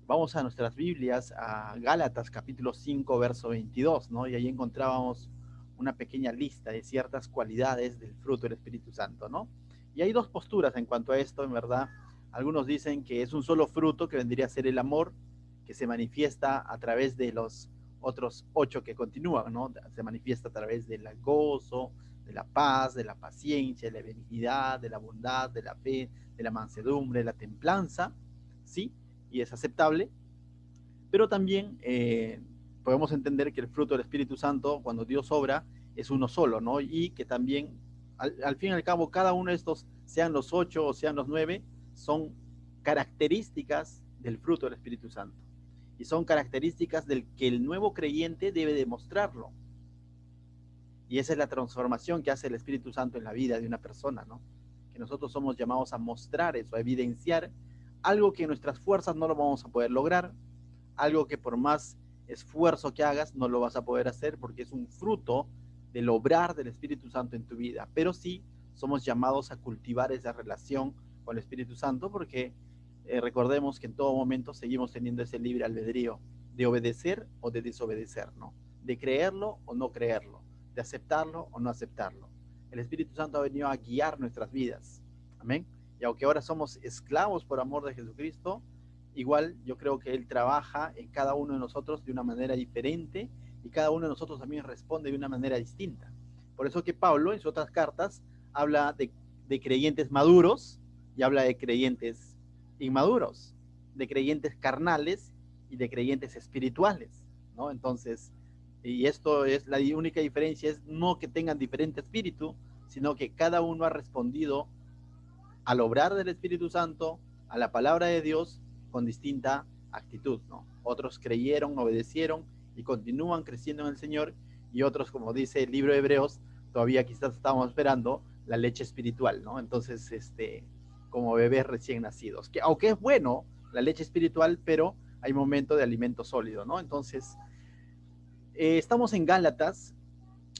Vamos a nuestras Biblias, a Gálatas capítulo 5, verso 22, ¿no? Y ahí encontrábamos una pequeña lista de ciertas cualidades del fruto del Espíritu Santo, ¿no? Y hay dos posturas en cuanto a esto, en verdad. Algunos dicen que es un solo fruto, que vendría a ser el amor, que se manifiesta a través de los otros 8 que continúan, ¿no? Se manifiesta a través del gozo, de la paz, de la paciencia, de la benignidad, de la bondad, de la fe, de la mansedumbre, de la templanza, ¿sí? Y es aceptable, pero también podemos entender que el fruto del Espíritu Santo, cuando Dios obra, es uno solo, ¿no? Y que también, al fin y al cabo, cada uno de estos, sean los 8 o sean los 9, son características del fruto del Espíritu Santo. Y son características del que el nuevo creyente debe demostrarlo. Y esa es la transformación que hace el Espíritu Santo en la vida de una persona, ¿no? Que nosotros somos llamados a mostrar eso, a evidenciar algo que en nuestras fuerzas no lo vamos a poder lograr, algo que por más esfuerzo que hagas no lo vas a poder hacer porque es un fruto del obrar del Espíritu Santo en tu vida. Pero sí somos llamados a cultivar esa relación con el Espíritu Santo porque recordemos que en todo momento seguimos teniendo ese libre albedrío de obedecer o de desobedecer, ¿no? De creerlo o no creerlo, de aceptarlo o no aceptarlo. El Espíritu Santo ha venido a guiar nuestras vidas. Amén. Y aunque ahora somos esclavos por amor de Jesucristo, igual yo creo que Él trabaja en cada uno de nosotros de una manera diferente y cada uno de nosotros también responde de una manera distinta. Por eso que Pablo en sus otras cartas habla de creyentes maduros y habla de creyentes inmaduros, de creyentes carnales y de creyentes espirituales, ¿no? Entonces, y esto es la única diferencia, es no que tengan diferente espíritu, sino que cada uno ha respondido al obrar del Espíritu Santo, a la palabra de Dios, con distinta actitud, ¿no? Otros creyeron, obedecieron y continúan creciendo en el Señor, y otros, como dice el libro de Hebreos, todavía quizás estamos esperando la leche espiritual, ¿no? Entonces, como bebés recién nacidos, que aunque es bueno la leche espiritual, pero hay momento de alimento sólido, ¿no? Entonces, estamos en Gálatas,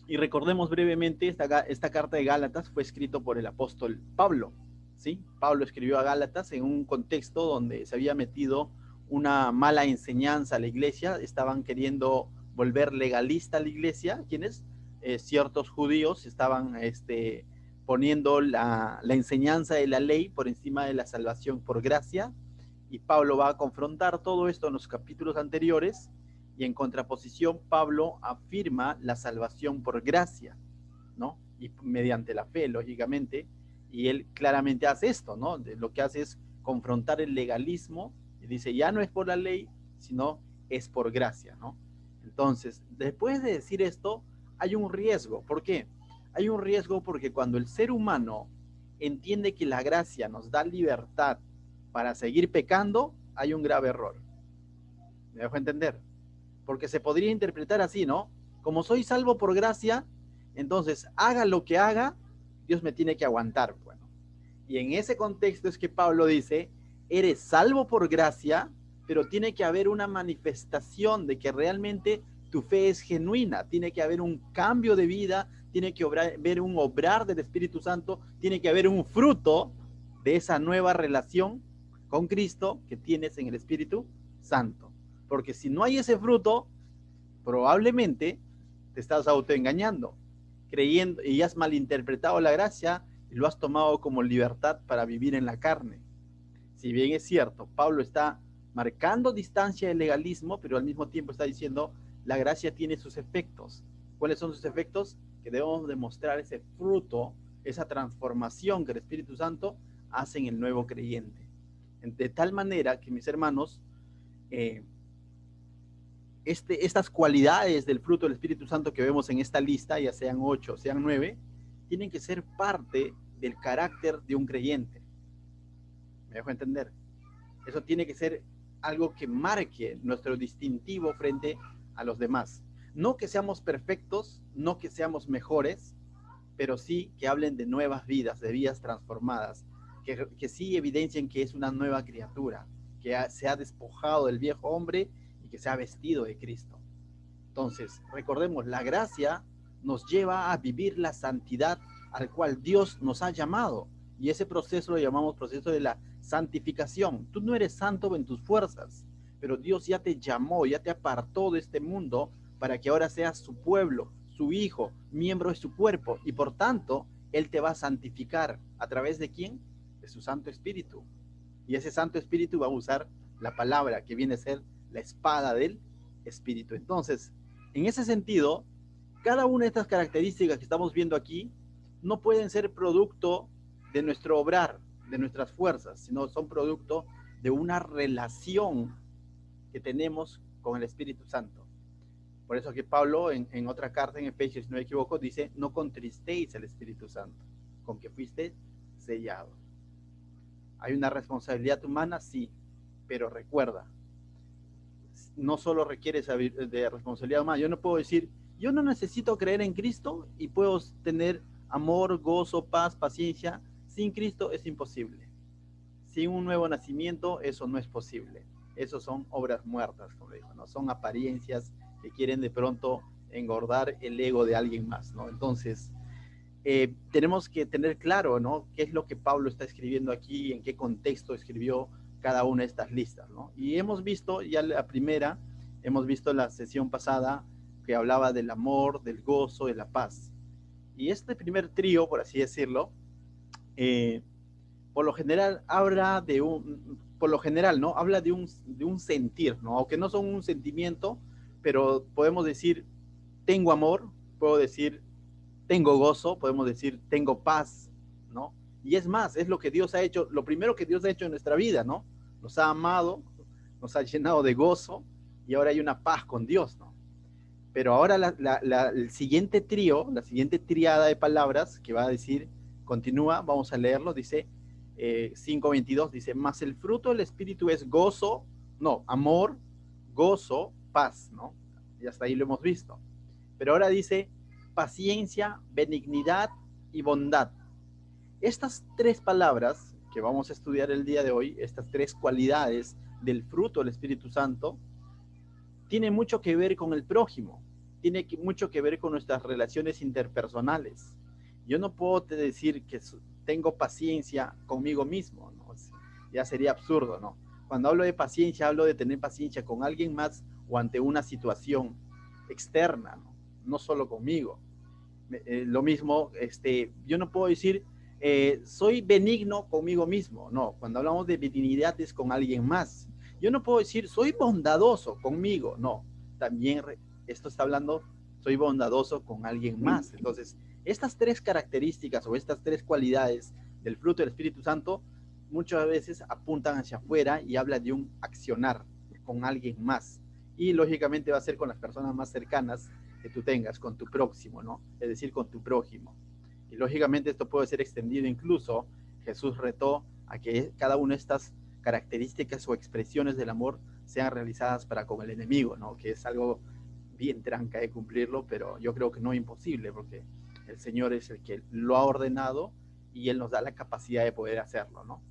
y recordemos brevemente, esta carta de Gálatas fue escrito por el apóstol Pablo, ¿sí? Pablo escribió a Gálatas en un contexto donde se había metido una mala enseñanza a la iglesia, estaban queriendo volver legalista a la iglesia, quienes ciertos judíos estaban poniendo la enseñanza de la ley por encima de la salvación por gracia, y Pablo va a confrontar todo esto en los capítulos anteriores, y en contraposición Pablo afirma la salvación por gracia, ¿no? Y mediante la fe, lógicamente, y él claramente hace esto, ¿no? Lo que hace es confrontar el legalismo y dice, ya no es por la ley, sino es por gracia, ¿no? Entonces, después de decir esto, hay un riesgo. ¿Por qué? Hay un riesgo porque cuando el ser humano entiende que la gracia nos da libertad para seguir pecando, hay un grave error. ¿Me dejo entender? Porque se podría interpretar así, ¿no? Como soy salvo por gracia, entonces haga lo que haga, Dios me tiene que aguantar. Bueno, y en ese contexto es que Pablo dice, eres salvo por gracia, pero tiene que haber una manifestación de que realmente tu fe es genuina, tiene que haber un cambio de vida, tiene que haber un obrar del Espíritu Santo, tiene que haber un fruto de esa nueva relación con Cristo que tienes en el Espíritu Santo. Porque si no hay ese fruto, probablemente te estás autoengañando, creyendo y has malinterpretado la gracia y lo has tomado como libertad para vivir en la carne. Si bien es cierto, Pablo está marcando distancia del legalismo, pero al mismo tiempo está diciendo, la gracia tiene sus efectos. ¿Cuáles son sus efectos? Que debemos demostrar ese fruto, esa transformación que el Espíritu Santo hace en el nuevo creyente. De tal manera que, mis hermanos, eh, estas cualidades del fruto del Espíritu Santo que vemos en esta lista, ya sean 8, sean 9, tienen que ser parte del carácter de un creyente. ¿Me dejo entender? Eso tiene que ser algo que marque nuestro distintivo frente a los demás. No que seamos perfectos, no que seamos mejores, pero sí que hablen de nuevas vidas, de vidas transformadas, que sí evidencien que es una nueva criatura, que se ha despojado del viejo hombre y que se ha vestido de Cristo. Entonces, recordemos, la gracia nos lleva a vivir la santidad al cual Dios nos ha llamado. Y ese proceso lo llamamos proceso de la santificación. Tú no eres santo en tus fuerzas, pero Dios ya te llamó, ya te apartó de este mundo para que ahora seas su pueblo, su hijo, miembro de su cuerpo, y por tanto, Él te va a santificar. ¿A través de quién? De su Santo Espíritu. Y ese Santo Espíritu va a usar la palabra que viene a ser la espada del Espíritu. Entonces, en ese sentido, cada una de estas características que estamos viendo aquí no pueden ser producto de nuestro obrar, de nuestras fuerzas, sino son producto de una relación que tenemos con el Espíritu Santo. Por eso que Pablo en otra carta, en Efesios, si no me equivoco, dice, no contristéis al Espíritu Santo, con que fuiste sellado. ¿Hay una responsabilidad humana? Sí, pero recuerda, no solo requiere esa de responsabilidad humana. Yo no puedo decir, yo no necesito creer en Cristo y puedo tener amor, gozo, paz, paciencia. Sin Cristo es imposible. Sin un nuevo nacimiento eso no es posible. Eso son obras muertas, como digo, ¿no? Son apariencias que quieren de pronto engordar el ego de alguien más, ¿no? Entonces, tenemos que tener claro, ¿no? Qué es lo que Pablo está escribiendo aquí, en qué contexto escribió cada una de estas listas, ¿no? Y hemos visto ya la primera, hemos visto la sesión pasada que hablaba del amor, del gozo, de la paz. Y este primer trío, por así decirlo, por lo general habla de por lo general, ¿no? Habla de un sentir, ¿no? Aunque no son un sentimiento, pero podemos decir, tengo amor, puedo decir, tengo gozo, podemos decir, tengo paz, ¿no? Y es más, es lo que Dios ha hecho, lo primero que Dios ha hecho en nuestra vida, ¿no? Nos ha amado, nos ha llenado de gozo y ahora hay una paz con Dios, ¿no? Pero ahora el siguiente trío, la siguiente triada de palabras que va a decir, continúa, vamos a leerlo, dice 5:22, dice, más el fruto del Espíritu es gozo, no, amor, gozo, paz, ¿no? Y hasta ahí lo hemos visto. Pero ahora dice paciencia, benignidad y bondad. Estas tres palabras que vamos a estudiar el día de hoy, estas tres cualidades del fruto del Espíritu Santo, tiene mucho que ver con el prójimo, tiene mucho que ver con nuestras relaciones interpersonales. Yo no puedo decir que tengo paciencia conmigo mismo, ¿no? Ya sería absurdo, ¿no? Cuando hablo de paciencia, hablo de tener paciencia con alguien más o ante una situación externa, ¿no? No solo conmigo. Lo mismo, yo no puedo decir, soy benigno conmigo mismo, no, cuando hablamos de benignidad es con alguien más. Yo no puedo decir, soy bondadoso conmigo, no, también esto está hablando, soy bondadoso con alguien más. Entonces, estas tres características o estas tres cualidades del fruto del Espíritu Santo muchas veces apuntan hacia afuera y habla de un accionar con alguien más. Y lógicamente va a ser con las personas más cercanas que tú tengas, con tu próximo, ¿no? Es decir, con tu prójimo. Y lógicamente esto puede ser extendido incluso, Jesús retó a que cada una de estas características o expresiones del amor sean realizadas para con el enemigo, ¿no? Que es algo bien tranca de cumplirlo, pero yo creo que no es imposible, porque el Señor es el que lo ha ordenado y Él nos da la capacidad de poder hacerlo, ¿no?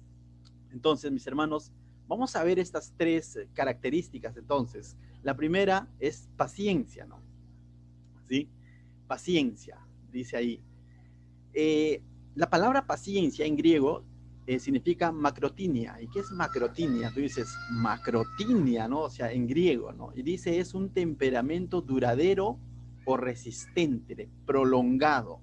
Entonces, mis hermanos, vamos a ver estas tres características. Entonces, la primera es paciencia, ¿no? ¿Sí? Paciencia, dice ahí. La palabra paciencia en griego significa macrotinia. ¿Y qué es macrotinia? Tú dices macrotinia, ¿no? O sea, en griego, ¿no? Y dice es un temperamento duradero o resistente, prolongado.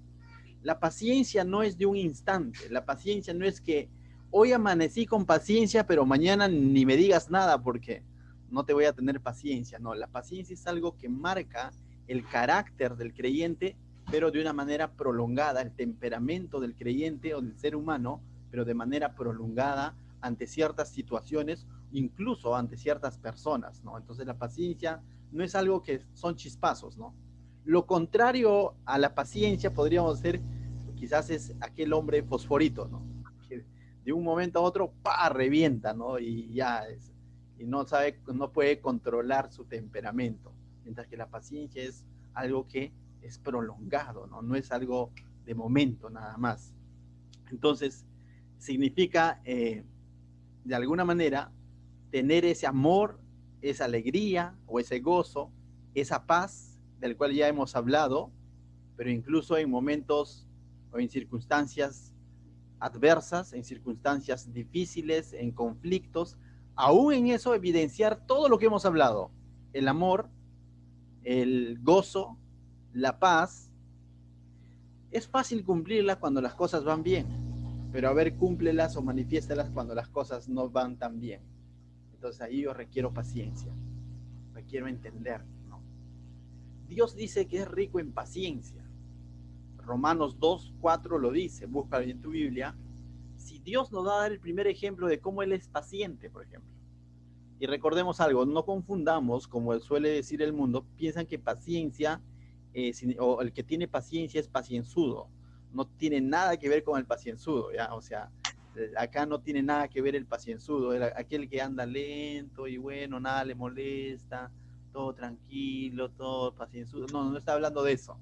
La paciencia no es de un instante. La paciencia no es que hoy amanecí con paciencia, pero mañana ni me digas nada porque no te voy a tener paciencia. No, la paciencia es algo que marca el carácter del creyente, pero de una manera prolongada, el temperamento del creyente o del ser humano, pero de manera prolongada ante ciertas situaciones, incluso ante ciertas personas, ¿no? Entonces la paciencia no es algo que son chispazos, ¿no? Lo contrario a la paciencia podríamos ser, quizás es aquel hombre fosforito, ¿no? Que de un momento a otro, ¡pa!, revienta, ¿no? Y ya es, y no sabe, no puede controlar su temperamento. Mientras que la paciencia es algo que es prolongado, ¿no? No es algo de momento nada más. Entonces, significa, de alguna manera, tener ese amor, esa alegría o ese gozo, esa paz del cual ya hemos hablado, pero incluso en momentos o en circunstancias adversas, en circunstancias difíciles, en conflictos, aún en eso evidenciar todo lo que hemos hablado, el amor, el gozo, la paz. Es fácil cumplirla cuando las cosas van bien, pero a ver, cúmplelas o manifiéstalas cuando las cosas no van tan bien. Entonces ahí yo requiero paciencia, requiero entender, ¿no? Dios dice que es rico en paciencia. Romanos 2:4 lo dice, búscalo en tu Biblia. Si Dios nos va a dar el primer ejemplo de cómo Él es paciente, por ejemplo. Y recordemos algo, no confundamos, como suele decir el mundo, piensan que paciencia, o el que tiene paciencia es pacienzudo. No tiene nada que ver con el pacienzudo, ¿ya? O sea, acá no tiene nada que ver el pacienzudo, aquel que anda lento y bueno, nada le molesta, todo tranquilo, todo pacienzudo. No, no está hablando de eso.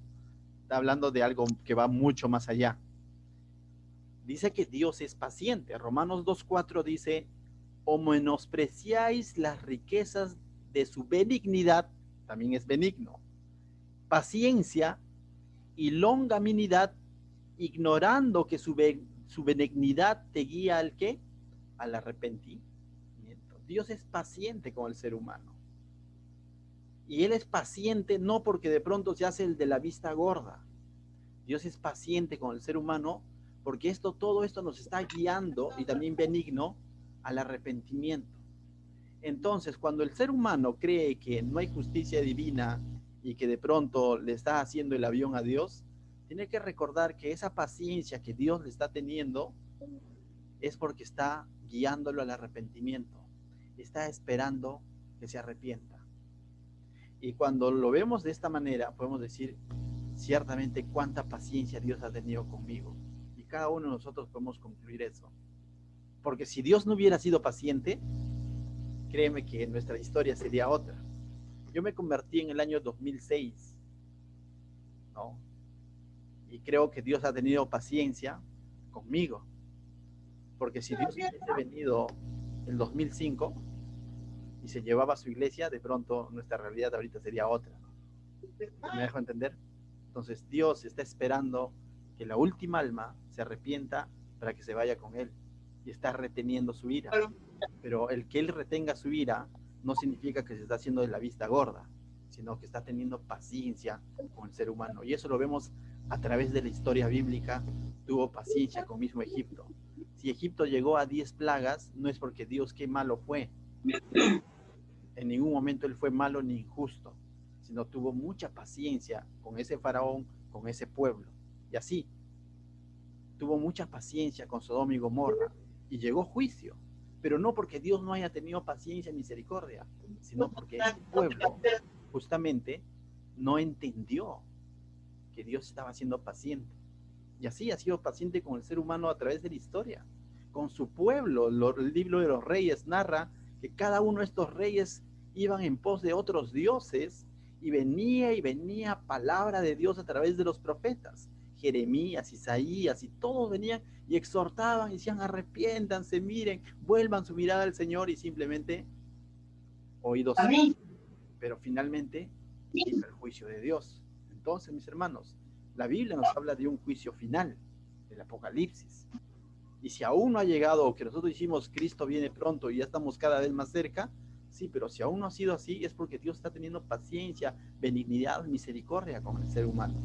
Está hablando de algo que va mucho más allá. Dice que Dios es paciente. Romanos 2:4 dice, o menospreciáis las riquezas de su benignidad, también es benigno, paciencia y longanimidad, ignorando que su benignidad te guía al ¿qué? Al arrepentimiento. Dios es paciente con el ser humano. Y Él es paciente no porque de pronto se hace el de la vista gorda. Dios es paciente con el ser humano porque todo esto nos está guiando, y también benigno, al arrepentimiento. Entonces, cuando el ser humano cree que no hay justicia divina y que de pronto le está haciendo el avión a Dios, tiene que recordar que esa paciencia que Dios le está teniendo es porque está guiándolo al arrepentimiento, está esperando que se arrepienta. Y cuando lo vemos de esta manera, podemos decir, ciertamente cuánta paciencia Dios ha tenido conmigo. Y cada uno de nosotros podemos concluir eso. Porque si Dios no hubiera sido paciente, créeme que nuestra historia sería otra. Yo me convertí en el año 2006, ¿no? Y creo que Dios ha tenido paciencia conmigo. Porque si Dios hubiese venido en 2005 y se llevaba a su iglesia, de pronto nuestra realidad ahorita sería otra. ¿Me dejo entender? Entonces Dios está esperando que la última alma se arrepienta para que se vaya con Él. Y está reteniendo su ira. Pero el que Él retenga su ira no significa que se está haciendo de la vista gorda, sino que está teniendo paciencia con el ser humano. Y eso lo vemos a través de la historia bíblica. Tuvo paciencia con mismo Egipto. Si Egipto llegó a 10 plagas, no es porque Dios qué malo fue. En ningún momento Él fue malo ni injusto, sino tuvo mucha paciencia con ese faraón, con ese pueblo. Y así, tuvo mucha paciencia con Sodoma y Gomorra. Y llegó juicio. Pero no porque Dios no haya tenido paciencia y misericordia, sino porque ese pueblo justamente no entendió que Dios estaba siendo paciente. Y así ha sido paciente con el ser humano a través de la historia. Con su pueblo, el libro de los reyes narra que cada uno de estos reyes iban en pos de otros dioses y venía palabra de Dios a través de los profetas. Jeremías, Isaías, y todos venían y exhortaban y decían, arrepiéntanse, miren, vuelvan su mirada al Señor, y simplemente oídos. Pero finalmente vino el juicio de Dios. Entonces, mis hermanos, la Biblia nos habla de un juicio final, del Apocalipsis. Y si aún no ha llegado, que nosotros decimos Cristo viene pronto y ya estamos cada vez más cerca, sí, pero si aún no ha sido así, es porque Dios está teniendo paciencia, benignidad, misericordia con el ser humano.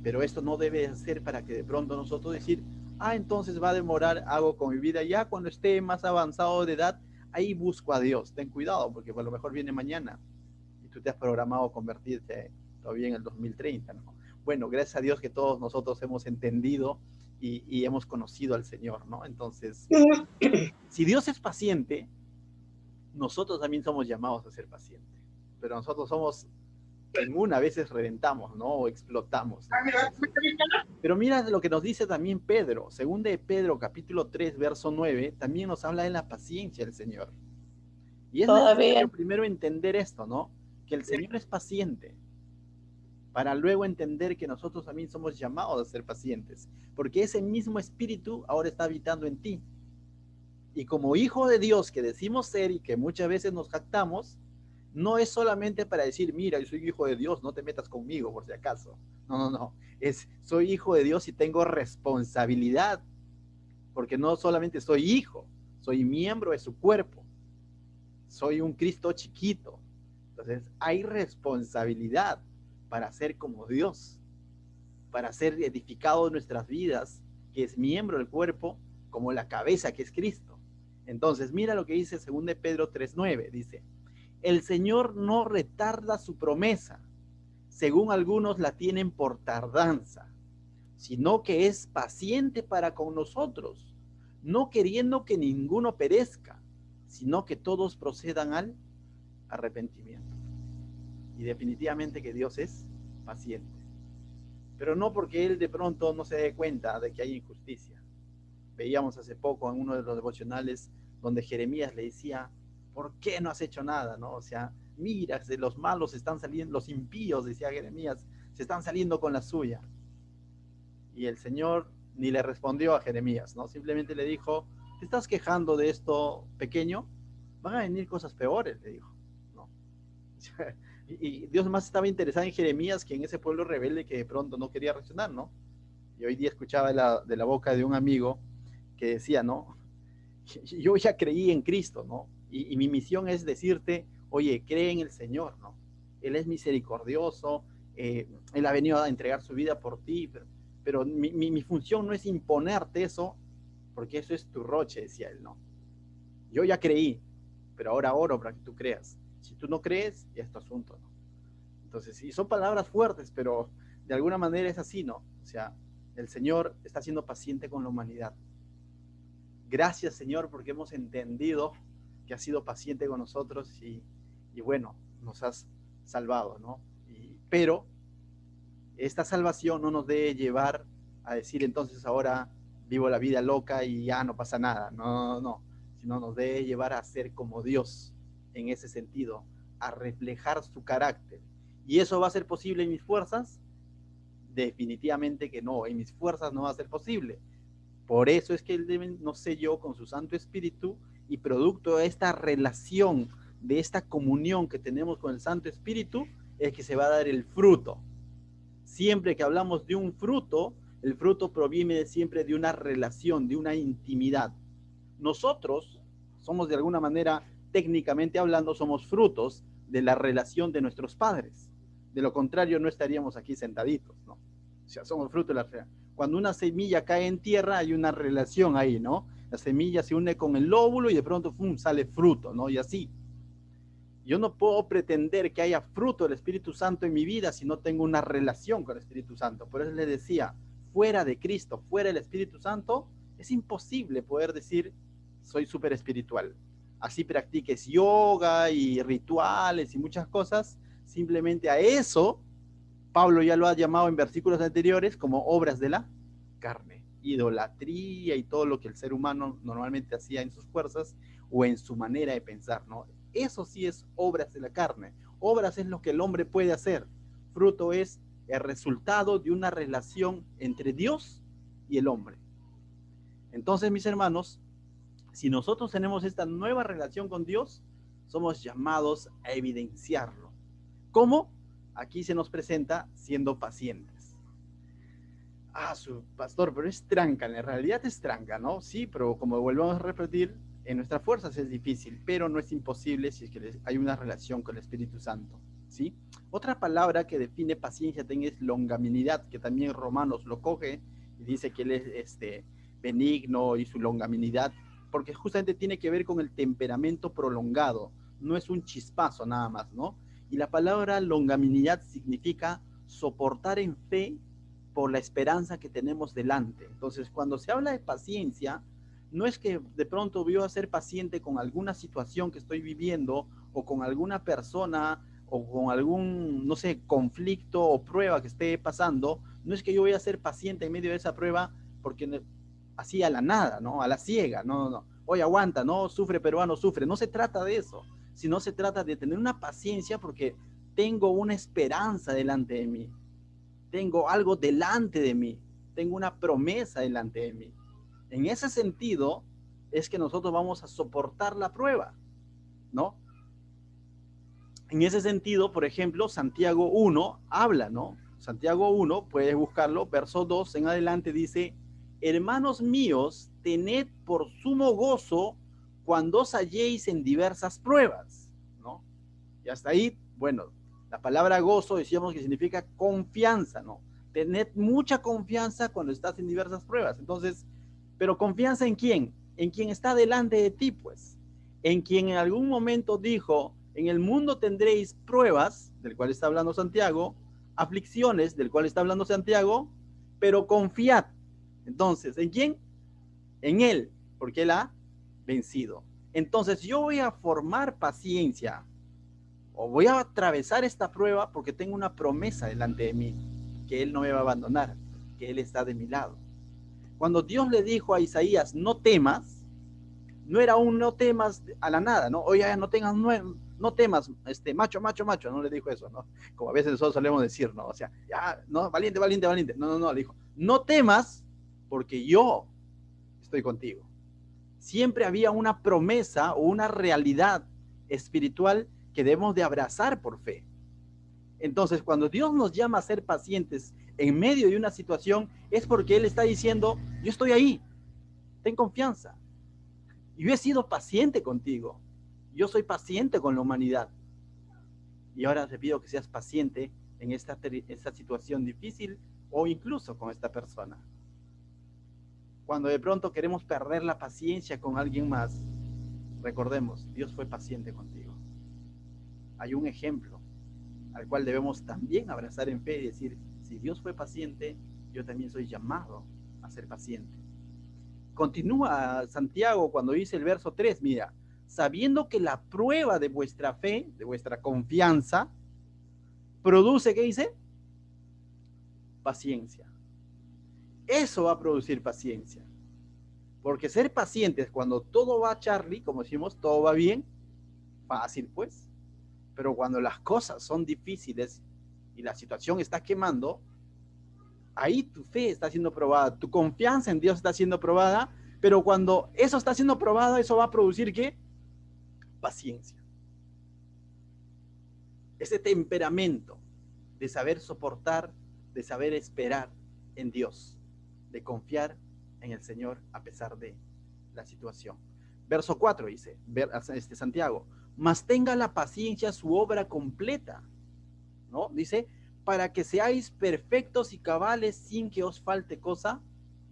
Pero esto no debe ser para que de pronto nosotros decir, entonces va a demorar algo con mi vida, ya cuando esté más avanzado de edad, ahí busco a Dios. Ten cuidado, porque a lo mejor viene mañana y tú te has programado convertirte todavía en el 2030, ¿no? Bueno, gracias a Dios que todos nosotros hemos entendido y hemos conocido al Señor, ¿no? Entonces, si Dios es paciente, nosotros también somos llamados a ser pacientes, pero nosotros somos, en una veces reventamos, ¿no? O explotamos, ¿no? Pero mira lo que nos dice también Pedro, según de Pedro capítulo 3, verso 9, también nos habla de la paciencia del Señor. Y es necesario primero entender esto, ¿no? Que el Señor es paciente, para luego entender que nosotros también somos llamados a ser pacientes, porque ese mismo espíritu ahora está habitando en ti. Y como hijo de Dios que decimos ser y que muchas veces nos jactamos, no es solamente para decir, mira, yo soy hijo de Dios, no te metas conmigo por si acaso. No. Soy hijo de Dios y tengo responsabilidad, porque no solamente soy hijo, soy miembro de su cuerpo. soy un Cristo chiquito. Entonces hay responsabilidad para ser como Dios, para ser edificado en nuestras vidas, que es miembro del cuerpo, como la cabeza que es Cristo. Entonces, mira lo que dice 2 Pedro 3:9, dice, el Señor no retarda su promesa, según algunos la tienen por tardanza, sino que es paciente para con nosotros, no queriendo que ninguno perezca, sino que todos procedan al arrepentimiento. Y definitivamente que Dios es paciente, pero no porque Él de pronto no se dé cuenta de que hay injusticia. Veíamos hace poco en uno de los devocionales donde Jeremías le decía, ¿por qué no has hecho nada? ¿No? O sea, mira, los malos están saliendo, los impíos, decía Jeremías, se están saliendo con la suya. Y el Señor ni le respondió a Jeremías, ¿no? Simplemente le dijo, ¿te estás quejando de esto pequeño? Van a venir cosas peores, le dijo, ¿no? Y Dios más estaba interesado en Jeremías que en ese pueblo rebelde que de pronto no quería reaccionar, ¿no? Y hoy día escuchaba de la boca de un amigo que decía, ¿no? Yo ya creí en Cristo, ¿no? Y mi misión es decirte, oye, cree en el Señor, ¿no? Él es misericordioso, Él ha venido a entregar su vida por ti, pero mi función no es imponerte eso, porque eso es tu roche, decía él, ¿no? Yo ya creí, pero ahora oro para que tú creas. Si tú no crees, ya es tu asunto, ¿no? Entonces, sí, son palabras fuertes, pero de alguna manera es así, ¿no? O sea, el Señor está siendo paciente con la humanidad. Gracias, Señor, porque hemos entendido que has sido paciente con nosotros y bueno, nos has salvado, ¿no? Pero esta salvación no nos debe llevar a decir entonces ahora vivo la vida loca y ya no pasa nada. No, no, sino nos debe llevar a ser como Dios en ese sentido, a reflejar su carácter. ¿Y eso va a ser posible en mis fuerzas? Definitivamente que no, en mis fuerzas no va a ser posible. Por eso es que Él debe, nos selló con su Santo Espíritu y producto de esta relación, de esta comunión que tenemos con el Santo Espíritu, es que se va a dar el fruto. Siempre que hablamos de un fruto, el fruto proviene siempre de una relación, de una intimidad. Nosotros somos de alguna manera, técnicamente hablando, somos frutos de la relación de nuestros padres. De lo contrario, no estaríamos aquí sentaditos, ¿no? O sea, somos fruto de la relación. Cuando una semilla cae en tierra, hay una relación ahí, ¿no? La semilla se une con el lóbulo y de pronto, ¡fum!, sale fruto, ¿no? Y así. Yo no puedo pretender que haya fruto del Espíritu Santo en mi vida si no tengo una relación con el Espíritu Santo. Por eso les decía, fuera de Cristo, fuera del Espíritu Santo, es imposible poder decir, soy súper espiritual. Así practiques yoga y rituales y muchas cosas, simplemente a eso, Pablo ya lo ha llamado en versículos anteriores como obras de la carne, idolatría y todo lo que el ser humano normalmente hacía en sus fuerzas o en su manera de pensar, ¿no? Eso sí es obras de la carne. Obras es lo que el hombre puede hacer. Fruto es el resultado de una relación entre Dios y el hombre. Entonces, mis hermanos, si nosotros tenemos esta nueva relación con Dios, somos llamados a evidenciarlo. ¿Cómo? Aquí se nos presenta siendo pacientes. Su pastor, pero es tranca, en realidad es tranca, ¿no? Sí, pero como volvemos a repetir, en nuestras fuerzas es difícil, pero no es imposible si es que hay una relación con el Espíritu Santo, ¿sí? Otra palabra que define paciencia también es longanimidad, que también Romanos lo coge y dice que él es benigno y su longanimidad, porque justamente tiene que ver con el temperamento prolongado, no es un chispazo nada más, ¿no? Y la palabra longanimidad significa soportar en fe por la esperanza que tenemos delante. Entonces, cuando se habla de paciencia, no es que de pronto voy a ser paciente con alguna situación que estoy viviendo o con alguna persona o con algún, no sé, conflicto o prueba que esté pasando. No es que yo voy a ser paciente en medio de esa prueba porque así a la nada, ¿no? A la ciega, no, no, no. Oye, aguanta, no, sufre peruano, sufre. No se trata de eso, sino se trata de tener una paciencia porque tengo una esperanza delante de mí. Tengo algo delante de mí, tengo una promesa delante de mí. En ese sentido es que nosotros vamos a soportar la prueba, ¿no? En ese sentido, por ejemplo, Santiago 1 habla, ¿no? Santiago 1, puedes buscarlo, verso 2 en adelante dice, hermanos míos, tened por sumo gozo cuando os halléis en diversas pruebas, ¿no? Y hasta ahí, bueno, la palabra gozo decíamos que significa confianza, ¿no? Tened mucha confianza cuando estás en diversas pruebas. Entonces, pero confianza en quién? En quien está delante de ti, pues. En quien en algún momento dijo, en el mundo tendréis pruebas, del cual está hablando Santiago, aflicciones, del cual está hablando Santiago, pero confiad. Entonces, ¿en quién? En Él, porque Él ha vencido. Entonces, yo voy a formar paciencia, o voy a atravesar esta prueba porque tengo una promesa delante de mí, que Él no me va a abandonar, que Él está de mi lado. Cuando Dios le dijo a Isaías, no temas, no era un no temas a la nada, ¿no? Oye, no tengas, no temas, macho, no le dijo eso, ¿no? Como a veces nosotros solemos decir, ¿no? O sea, ya, no, valiente, valiente, valiente. No, le dijo, no temas porque yo estoy contigo. Siempre había una promesa o una realidad espiritual que debemos de abrazar por fe. Entonces, cuando Dios nos llama a ser pacientes en medio de una situación, es porque Él está diciendo, yo estoy ahí, ten confianza. Yo he sido paciente contigo. Yo soy paciente con la humanidad. Y ahora te pido que seas paciente en esta situación difícil o incluso con esta persona. Cuando de pronto queremos perder la paciencia con alguien más, recordemos, Dios fue paciente contigo. Hay un ejemplo al cual debemos también abrazar en fe y decir, si Dios fue paciente, yo también soy llamado a ser paciente. Continúa Santiago cuando dice el verso 3, mira, sabiendo que la prueba de vuestra fe, de vuestra confianza, produce, ¿qué dice? Paciencia. Eso va a producir paciencia. Porque ser pacientes cuando todo va Charlie, como decimos, todo va bien, fácil pues. Pero cuando las cosas son difíciles y la situación está quemando, ahí tu fe está siendo probada, tu confianza en Dios está siendo probada, pero cuando eso está siendo probado, eso va a producir ¿qué? Paciencia. Ese temperamento de saber soportar, de saber esperar en Dios, de confiar en el Señor a pesar de la situación. Verso 4 dice, Santiago, mas tenga la paciencia su obra completa, ¿no? Dice, para que seáis perfectos y cabales sin que os falte cosa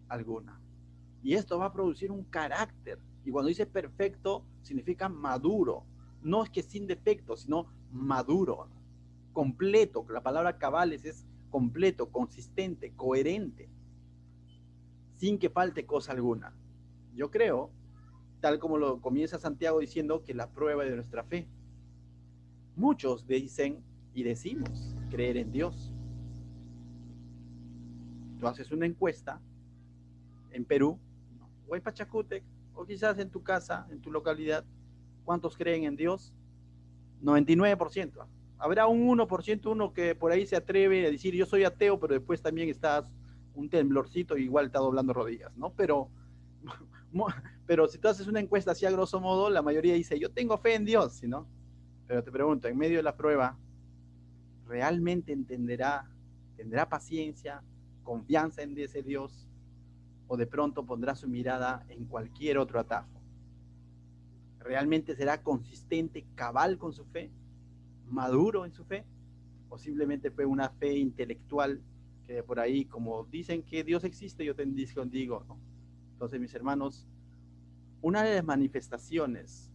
alguna. Y esto va a producir un carácter. Y cuando dice perfecto, significa maduro. No es que sin defectos, sino maduro, completo. La palabra cabales es completo, consistente, coherente, sin que falte cosa alguna. Yo creo, tal como lo comienza Santiago diciendo, que la prueba de nuestra fe. Muchos dicen y decimos creer en Dios. Tú haces una encuesta en Perú, o en Pachacútec, o quizás en tu casa, en tu localidad, ¿cuántos creen en Dios? 99%. Habrá un 1%, uno que por ahí se atreve a decir yo soy ateo, pero después también estás un temblorcito y igual está doblando rodillas, ¿no? Pero si tú haces una encuesta así a grosso modo, la mayoría dice yo tengo fe en Dios, ¿sí, no? Pero te pregunto, en medio de la prueba, ¿realmente tendrá paciencia, confianza en ese Dios? ¿O de pronto pondrá su mirada en cualquier otro atajo? ¿Realmente será consistente, cabal con su fe? ¿Maduro en su fe? ¿O simplemente fue una fe intelectual que de por ahí, como dicen que Dios existe, yo te digo, ¿no? Entonces, mis hermanos, una de las manifestaciones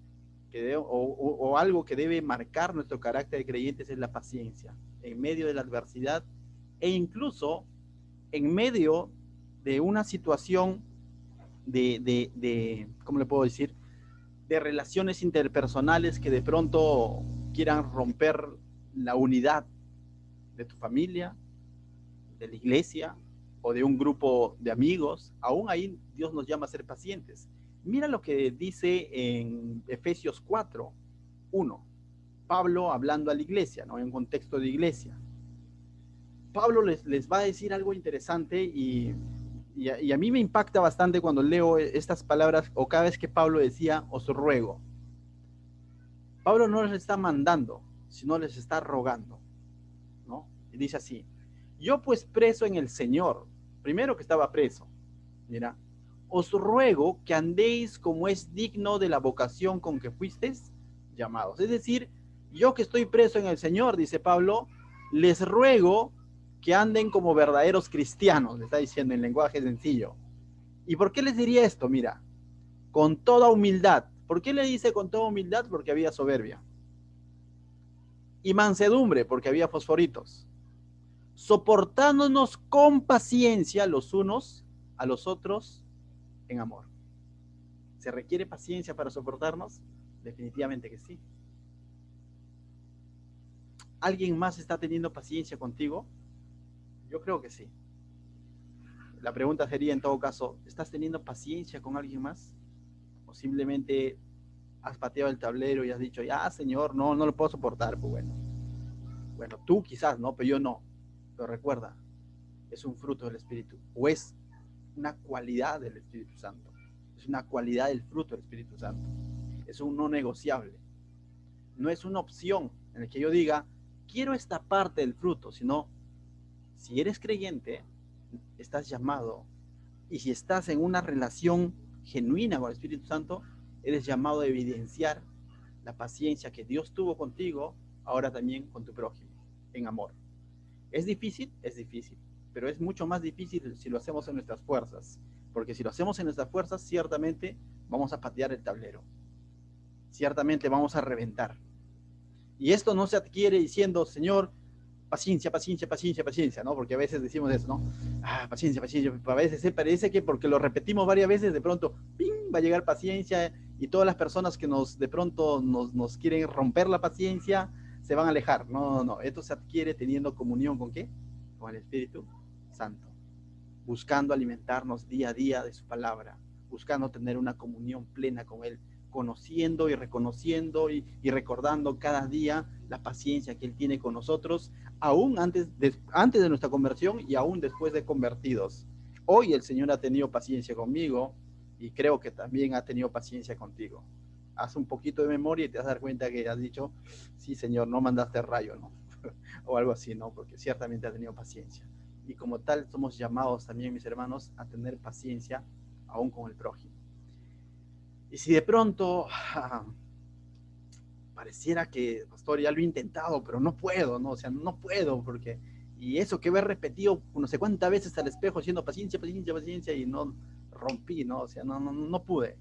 o algo que debe marcar nuestro carácter de creyentes es la paciencia en medio de la adversidad e incluso en medio de una situación ¿cómo le puedo decir? De relaciones interpersonales que de pronto quieran romper la unidad de tu familia, de la iglesia o de un grupo de amigos. Aún ahí Dios nos llama a ser pacientes. Mira lo que dice en Efesios 4:1. Pablo hablando a la iglesia, ¿no? En un contexto de iglesia. Pablo les va a decir algo interesante y a mí me impacta bastante cuando leo estas palabras o cada vez que Pablo decía, os ruego. Pablo no les está mandando, sino les está rogando, ¿no? Y dice así, yo pues preso en el Señor, primero que estaba preso, mira, os ruego que andéis como es digno de la vocación con que fuisteis llamados. Es decir, yo que estoy preso en el Señor, dice Pablo, les ruego que anden como verdaderos cristianos, le está diciendo en lenguaje sencillo. ¿Y por qué les diría esto? Mira, con toda humildad. ¿Por qué le dice con toda humildad? Porque había soberbia. Y mansedumbre, porque había fosforitos. Soportándonos con paciencia los unos a los otros en amor. ¿Se requiere paciencia para soportarnos? Definitivamente que sí. ¿Alguien más está teniendo paciencia contigo? Yo creo que sí. La pregunta sería en todo caso, ¿estás teniendo paciencia con alguien más? ¿O simplemente has pateado el tablero y has dicho, ya señor, no lo puedo soportar? Pues bueno, tú quizás, ¿no? Pero yo no. Pero recuerda, es un fruto del Espíritu, o es una cualidad del Espíritu Santo. Es una cualidad del fruto del Espíritu Santo. Es un no negociable. No es una opción en la que yo diga, quiero esta parte del fruto, sino, si eres creyente, estás llamado, y si estás en una relación genuina con el Espíritu Santo, eres llamado a evidenciar la paciencia que Dios tuvo contigo, ahora también con tu prójimo, en amor. Es difícil, pero es mucho más difícil si lo hacemos en nuestras fuerzas, porque si lo hacemos en nuestras fuerzas, ciertamente vamos a patear el tablero, ciertamente vamos a reventar. Y esto no se adquiere diciendo, Señor, paciencia, paciencia, paciencia, paciencia, ¿no? Porque a veces decimos eso, ¿no? Paciencia, paciencia. A veces parece que porque lo repetimos varias veces, de pronto, ¡ping!, va a llegar paciencia y todas las personas que de pronto nos quieren romper la paciencia se van a alejar. No. Esto se adquiere teniendo comunión ¿con qué? Con el Espíritu Santo. Buscando alimentarnos día a día de su palabra, buscando tener una comunión plena con Él, conociendo y reconociendo y recordando cada día la paciencia que Él tiene con nosotros, aún antes de nuestra conversión y aún después de convertidos. Hoy el Señor ha tenido paciencia conmigo y creo que también ha tenido paciencia contigo. Haz un poquito de memoria y te vas a dar cuenta que has dicho, sí Señor, no mandaste rayo, ¿no? O algo así, ¿no? Porque ciertamente ha tenido paciencia. Y como tal somos llamados también, mis hermanos, a tener paciencia aún con el prójimo. Y si de pronto pareciera que, pastor, ya lo he intentado, pero no puedo, ¿no? O sea, no puedo porque... Y eso que he repetido no sé cuántas veces al espejo diciendo paciencia, paciencia, paciencia y no rompí, ¿no? O sea, no pude.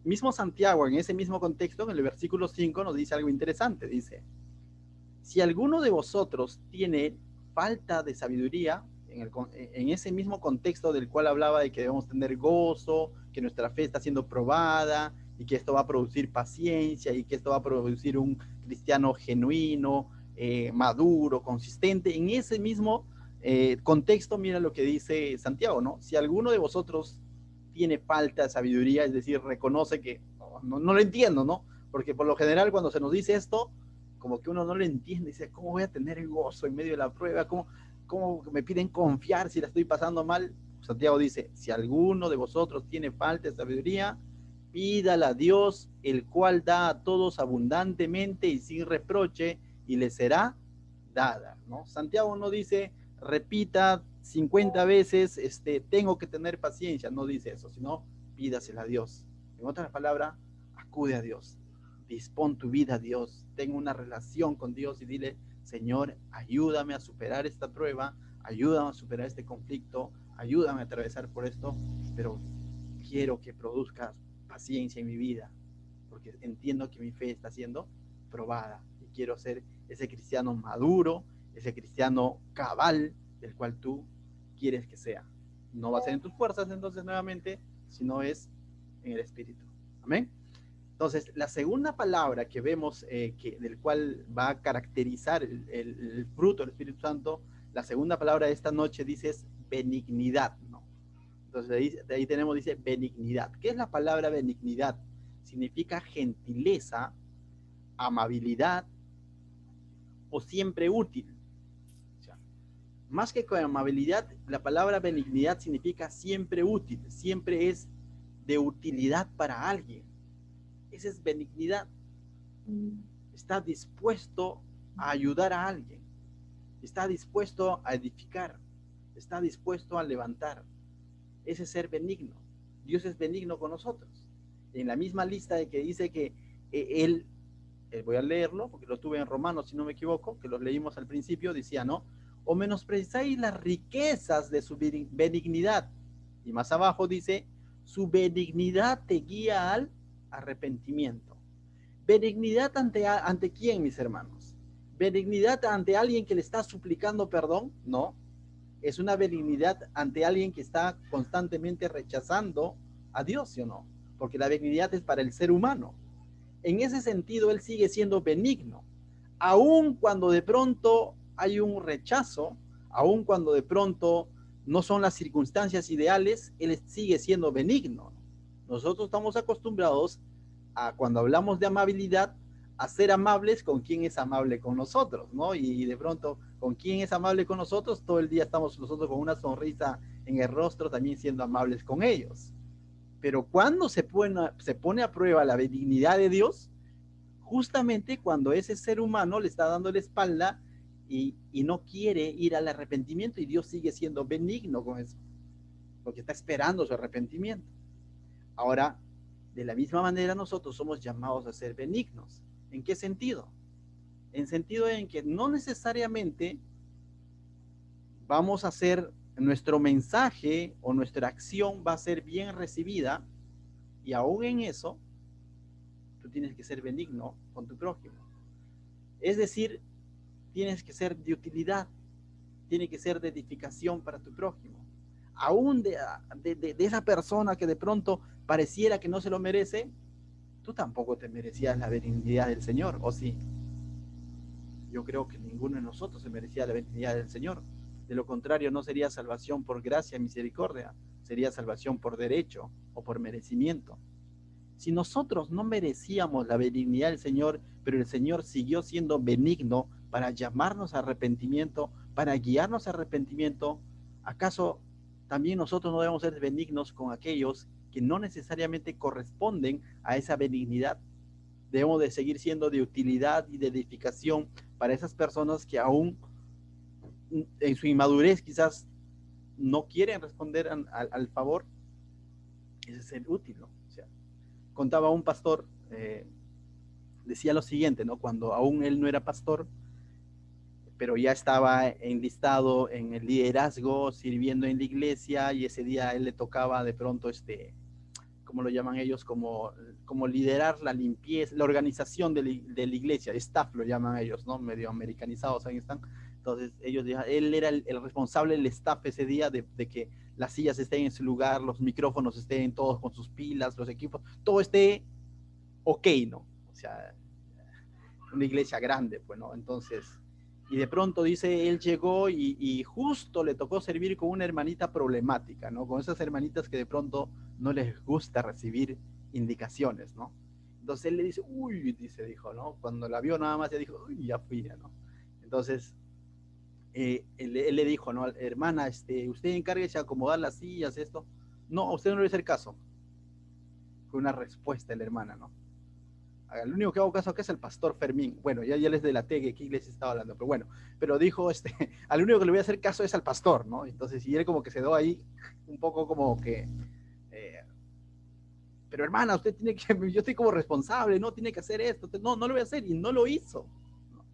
Mismo Santiago, en ese mismo contexto, en el versículo 5 nos dice algo interesante. Dice, si alguno de vosotros tiene falta de sabiduría, en ese mismo contexto del cual hablaba de que debemos tener gozo, que nuestra fe está siendo probada y que esto va a producir paciencia y que esto va a producir un cristiano genuino, maduro, consistente. En ese mismo contexto, mira lo que dice Santiago, ¿no? Si alguno de vosotros tiene falta de sabiduría, es decir, reconoce que no lo entiendo, ¿no? Porque por lo general cuando se nos dice esto, como que uno no lo entiende, dice, ¿cómo voy a tener el gozo en medio de la prueba? ¿Cómo me piden confiar si la estoy pasando mal? Santiago dice, si alguno de vosotros tiene falta de sabiduría, pídala a Dios, el cual da a todos abundantemente y sin reproche, y le será dada, ¿no? Santiago no dice, repita 50 veces, tengo que tener paciencia, no dice eso, sino pídasela a Dios. En otras palabras, acude a Dios, dispón tu vida a Dios, ten una relación con Dios y dile, Señor, ayúdame a superar esta prueba, ayúdame a superar este conflicto, ayúdame a atravesar por esto, pero quiero que produzcas paciencia en mi vida, porque entiendo que mi fe está siendo probada y quiero ser ese cristiano maduro, ese cristiano cabal del cual tú quieres que sea. No va a ser en tus fuerzas entonces nuevamente, sino es en el Espíritu. Amén. Entonces, la segunda palabra que vemos, del cual va a caracterizar el fruto del Espíritu Santo, la segunda palabra de esta noche dice es benignidad, ¿no? Entonces, de ahí tenemos, dice benignidad. ¿Qué es la palabra benignidad? Significa gentileza, amabilidad o siempre útil. O sea, más que con amabilidad, la palabra benignidad significa siempre útil, siempre es de utilidad para alguien. Esa es benignidad. Está dispuesto a ayudar a alguien, está dispuesto a edificar, está dispuesto a levantar. Ese es ser benigno. Dios es benigno con nosotros. En la misma lista de que dice que voy a leerlo, porque lo tuve en Romanos, si no me equivoco, que los leímos al principio, decía, ¿no? O menospreciáis las riquezas de su benignidad. Y más abajo dice, su benignidad te guía al arrepentimiento. ¿Benignidad ante quién, mis hermanos? ¿Benignidad ante alguien que le está suplicando perdón? No. Es una benignidad ante alguien que está constantemente rechazando a Dios, ¿sí o no? Porque la benignidad es para el ser humano. En ese sentido, Él sigue siendo benigno. Aun cuando de pronto hay un rechazo, aun cuando de pronto no son las circunstancias ideales, Él sigue siendo benigno. Nosotros estamos acostumbrados a, cuando hablamos de amabilidad, a ser amables con quien es amable con nosotros, ¿no? Y de pronto, con quien es amable con nosotros, todo el día estamos nosotros con una sonrisa en el rostro, también siendo amables con ellos. Pero cuando se pone a prueba la benignidad de Dios, justamente cuando ese ser humano le está dando la espalda y no quiere ir al arrepentimiento, y Dios sigue siendo benigno con eso, porque está esperando su arrepentimiento. Ahora, de la misma manera nosotros somos llamados a ser benignos. ¿En qué sentido? En sentido en que no necesariamente vamos a hacer, nuestro mensaje o nuestra acción va a ser bien recibida, y aún en eso tú tienes que ser benigno con tu prójimo. Es decir, tienes que ser de utilidad, tiene que ser de edificación para tu prójimo. Aún de esa persona que de pronto pareciera que no se lo merece, tú tampoco te merecías la benignidad del Señor, ¿o sí? Yo creo que ninguno de nosotros se merecía la benignidad del Señor. De lo contrario, no sería salvación por gracia y misericordia, sería salvación por derecho o por merecimiento. Si nosotros no merecíamos la benignidad del Señor, pero el Señor siguió siendo benigno para llamarnos a arrepentimiento, para guiarnos a arrepentimiento, ¿acaso también nosotros no debemos ser benignos con aquellos que no necesariamente corresponden a esa benignidad? Debemos de seguir siendo de utilidad y de edificación para esas personas que aún en su inmadurez quizás no quieren responder al favor. Ese es el útil, ¿no? O sea, contaba un pastor, decía lo siguiente, ¿no? Cuando aún él no era pastor, pero ya estaba enlistado en el liderazgo, sirviendo en la iglesia, y ese día a él le tocaba de pronto, ¿cómo lo llaman ellos? Como liderar la limpieza, la organización de la iglesia, staff lo llaman ellos, ¿no? Medio americanizados ahí están. Entonces ellos, él era el responsable del staff ese día de que las sillas estén en su lugar, los micrófonos estén todos con sus pilas, los equipos, todo esté ok, ¿no? O sea, una iglesia grande, pues, ¿no? Entonces, y de pronto dice, él llegó y justo le tocó servir con una hermanita problemática, ¿no? Con esas hermanitas que de pronto no les gusta recibir indicaciones, ¿no? Entonces él le dice, uy, dijo, ¿no? Cuando la vio nada más ya dijo, uy, ya fui, ¿no? Entonces, él le dijo, ¿no? Hermana, usted encárguese de acomodar las sillas, esto. No, a usted no le va a hacer caso. Fue una respuesta de la hermana, ¿no? El único que hago caso acá es el pastor Fermín. Bueno, ya les delaté que qué iglesia estaba hablando, pero bueno, pero dijo, al único que le voy a hacer caso es al pastor, ¿no? Entonces, y él como que se dio ahí un poco como que, pero hermana, usted tiene que, yo estoy como responsable, no tiene que hacer esto, no, no lo voy a hacer, y no lo hizo. ¿No?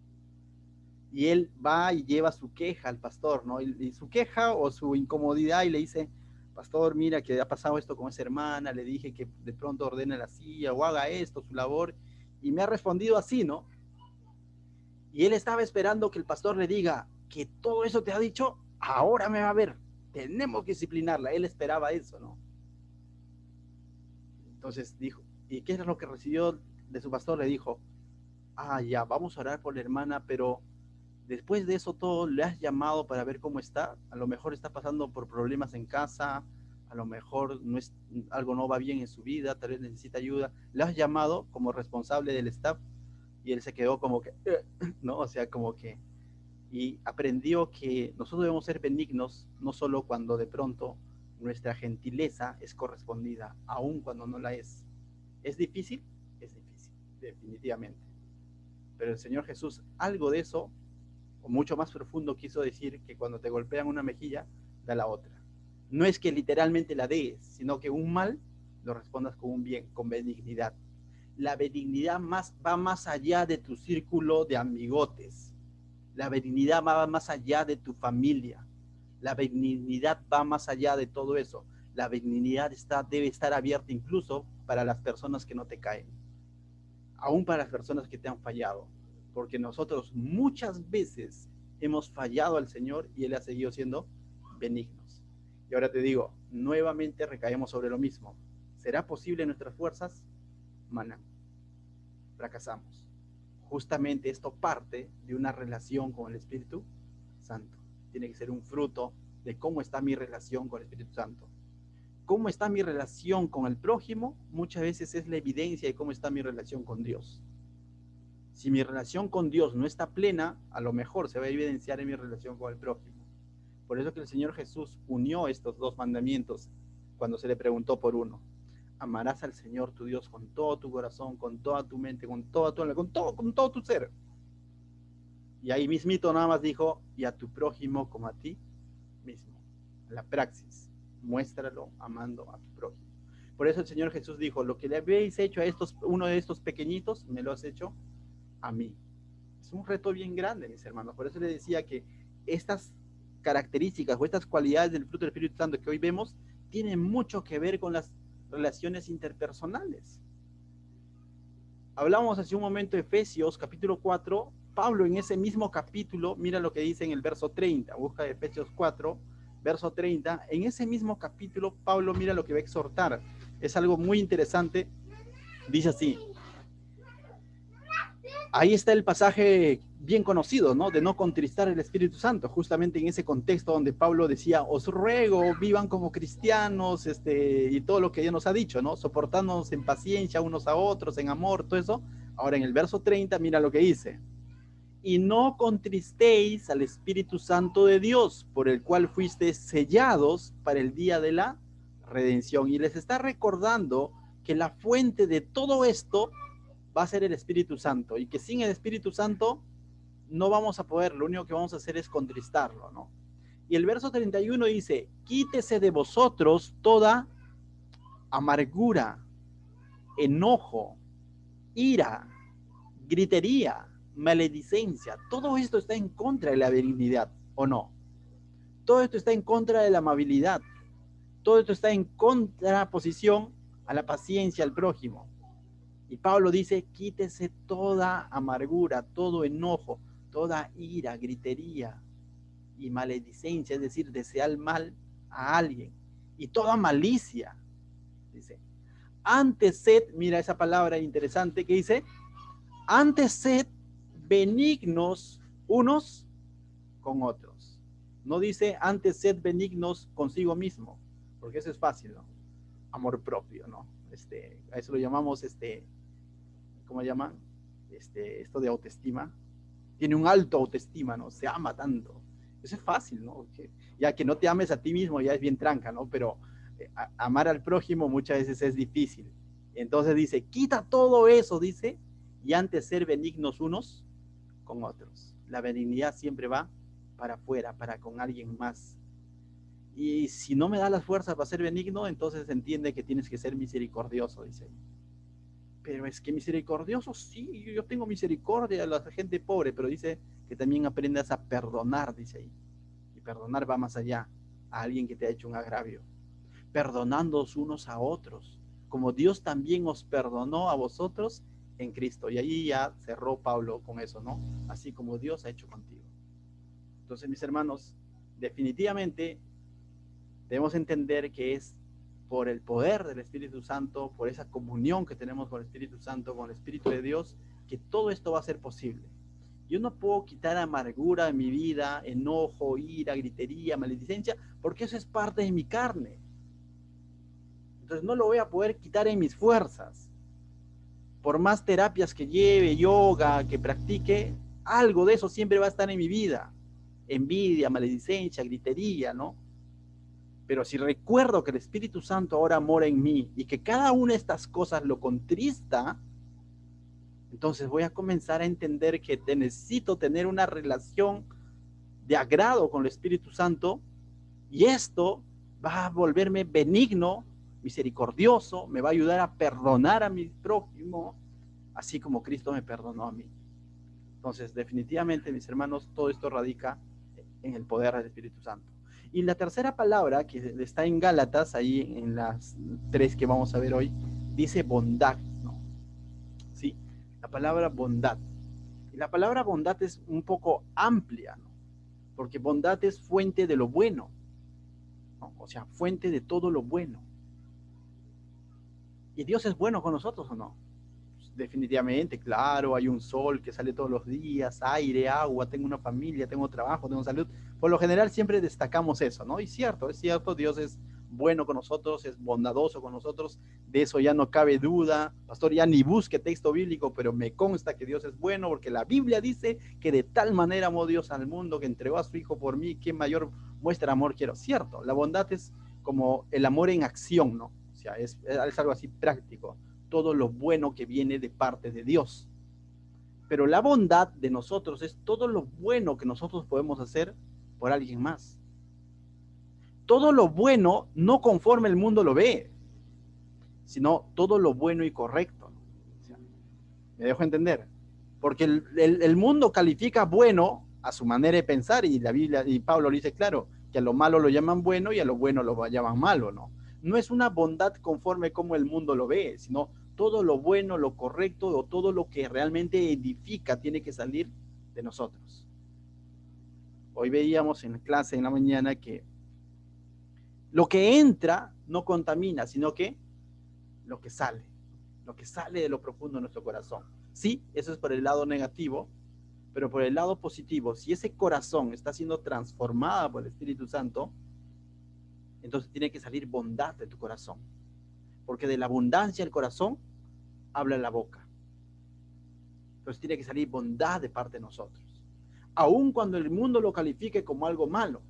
Y él va y lleva su queja al pastor, ¿no? Y su queja o su incomodidad, y le dice, pastor, mira que ha pasado esto con esa hermana, le dije que de pronto ordene la silla o haga esto, su labor, y me ha respondido así, ¿no? Y él estaba esperando que el pastor le diga que todo eso te ha dicho, ahora me va a ver, tenemos que disciplinarla. Él esperaba eso, ¿no? Entonces dijo, ¿y qué era lo que recibió de su pastor? Le dijo, ya, vamos a orar por la hermana, pero después de eso todo, ¿le has llamado para ver cómo está? A lo mejor está pasando por problemas en casa, a lo mejor algo no va bien en su vida, tal vez necesita ayuda. ¿Le has llamado como responsable del staff? Y él se quedó como que, ¿no? O sea, como que, y aprendió que nosotros debemos ser benignos, no solo cuando de pronto nuestra gentileza es correspondida, aun cuando no la es. ¿Es difícil? Es difícil, definitivamente. Pero el Señor Jesús, algo de eso, o mucho más profundo, quiso decir que cuando te golpean una mejilla, da la otra. No es que literalmente la des, sino que un mal lo respondas con un bien, con benignidad. La benignidad va más allá de tu círculo de amigotes. La benignidad va más allá de tu familia. La benignidad va más allá de todo eso. La benignidad debe estar abierta incluso para las personas que no te caen, aún para las personas que te han fallado, porque nosotros muchas veces hemos fallado al Señor y Él ha seguido siendo benignos. Y ahora te digo, nuevamente recaemos sobre lo mismo. ¿Será posible en nuestras fuerzas? Maná, fracasamos. Justamente esto parte de una relación con el Espíritu Santo. Tiene que ser un fruto de cómo está mi relación con el Espíritu Santo. Cómo está mi relación con el prójimo, muchas veces es la evidencia de cómo está mi relación con Dios. Si mi relación con Dios no está plena, a lo mejor se va a evidenciar en mi relación con el prójimo. Por eso que el Señor Jesús unió estos dos mandamientos cuando se le preguntó por uno. Amarás al Señor tu Dios con todo tu corazón, con toda tu mente, con toda tu alma, con todo tu ser. Y ahí mismito nada más dijo, y a tu prójimo como a ti mismo. La praxis, muéstralo amando a tu prójimo. Por eso el Señor Jesús dijo, lo que le habéis hecho a uno de estos pequeñitos, me lo has hecho a mí. Es un reto bien grande, mis hermanos. Por eso les decía que estas características o estas cualidades del fruto del Espíritu Santo que hoy vemos tienen mucho que ver con las relaciones interpersonales. Hablamos hace un momento de Efesios capítulo 4. Pablo en ese mismo capítulo, mira lo que dice en el verso 30, busca Efesios 4, verso 30. En ese mismo capítulo, Pablo mira lo que va a exhortar. Es algo muy interesante. Dice así. Ahí está el pasaje bien conocido, ¿no? De no contristar el Espíritu Santo, justamente en ese contexto donde Pablo decía, os ruego, vivan como cristianos, y todo lo que ya nos ha dicho, ¿no? Soportándonos en paciencia unos a otros, en amor, todo eso. Ahora en el verso 30, mira lo que dice. Y no contristéis al Espíritu Santo de Dios, por el cual fuisteis sellados para el día de la redención. Y les está recordando que la fuente de todo esto va a ser el Espíritu Santo, y que sin el Espíritu Santo no vamos a poder, lo único que vamos a hacer es contristarlo, ¿no? Y el verso 31 dice, quítese de vosotros toda amargura, enojo, ira, gritería, maledicencia. Todo esto está en contra de la benignidad, ¿o no? Todo esto está en contra de la amabilidad. Todo esto está en contraposición a la paciencia al prójimo. Y Pablo dice, quítese toda amargura, todo enojo, toda ira, gritería y maledicencia, es decir, desear mal a alguien. Y toda malicia, dice. Antes sed, mira esa palabra interesante que dice, antes sed benignos unos con otros. No dice antes sed benignos consigo mismo, porque eso es fácil, ¿no? Amor propio, ¿no? A eso lo llamamos, ¿cómo llaman? Esto de autoestima. Tiene un alto autoestima, ¿no? Se ama tanto. Eso es fácil, ¿no? Ya que no te ames a ti mismo ya es bien tranca, ¿no? Pero amar al prójimo muchas veces es difícil. Entonces dice, quita todo eso, dice, y antes ser benignos unos con otros. La benignidad siempre va para afuera, para con alguien más. Y si no me da las fuerzas para ser benigno, entonces entiende que tienes que ser misericordioso, dice. Pero es que misericordioso, sí, yo tengo misericordia a la gente pobre, pero dice que también aprendas a perdonar, dice ahí. Y perdonar va más allá, a alguien que te ha hecho un agravio. Perdonándoos unos a otros, como Dios también os perdonó a vosotros en Cristo. Y ahí ya cerró Pablo con eso, ¿no? Así como Dios ha hecho contigo. Entonces, mis hermanos, definitivamente debemos entender que es por el poder del Espíritu Santo, por esa comunión que tenemos con el Espíritu Santo, con el Espíritu de Dios, que todo esto va a ser posible. Yo no puedo quitar amargura de mi vida, enojo, ira, gritería, maledicencia, porque eso es parte de mi carne. Entonces no lo voy a poder quitar en mis fuerzas. Por más terapias que lleve, yoga, que practique, algo de eso siempre va a estar en mi vida. Envidia, maledicencia, gritería, ¿no? Pero si recuerdo que el Espíritu Santo ahora mora en mí y que cada una de estas cosas lo contrista, entonces voy a comenzar a entender que necesito tener una relación de agrado con el Espíritu Santo, y esto va a volverme benigno misericordioso, me va a ayudar a perdonar a mi prójimo, así como Cristo me perdonó a mí. Entonces, definitivamente, mis hermanos, todo esto radica en el poder del Espíritu Santo. Y la tercera palabra que está en Gálatas, ahí en las 3 que vamos a ver hoy, dice bondad, ¿no? Sí, la palabra bondad. Y la palabra bondad es un poco amplia, ¿no? Porque bondad es fuente de lo bueno, ¿no? O sea, fuente de todo lo bueno. ¿Y Dios es bueno con nosotros o no? Pues definitivamente, claro, hay un sol que sale todos los días, aire, agua, tengo una familia, tengo trabajo, tengo salud. Por lo general siempre destacamos eso, ¿no? Y es cierto, Dios es bueno con nosotros, es bondadoso con nosotros, de eso ya no cabe duda. Pastor, ya ni busque texto bíblico, pero me consta que Dios es bueno, porque la Biblia dice que de tal manera amó Dios al mundo que entregó a su Hijo por mí, qué mayor muestra de amor quiero. Cierto, la bondad es como el amor en acción, ¿no? O sea, es algo así práctico, todo lo bueno que viene de parte de Dios. Pero la bondad de nosotros es todo lo bueno que nosotros podemos hacer por alguien más. Todo lo bueno no conforme el mundo lo ve, sino todo lo bueno y correcto. O sea, ¿me dejo entender? Porque el mundo califica bueno a su manera de pensar, y la Biblia y Pablo lo dice claro, que a lo malo lo llaman bueno y a lo bueno lo llaman malo, ¿no? No es una bondad conforme como el mundo lo ve, sino todo lo bueno, lo correcto o todo lo que realmente edifica tiene que salir de nosotros. Hoy veíamos en clase en la mañana que lo que entra no contamina, sino que lo que sale de lo profundo de nuestro corazón. Sí, eso es por el lado negativo, pero por el lado positivo, si ese corazón está siendo transformado por el Espíritu Santo, entonces tiene que salir bondad de tu corazón, porque de la abundancia del corazón habla la boca. Entonces tiene que salir bondad de parte de nosotros, aun cuando el mundo lo califique como algo malo.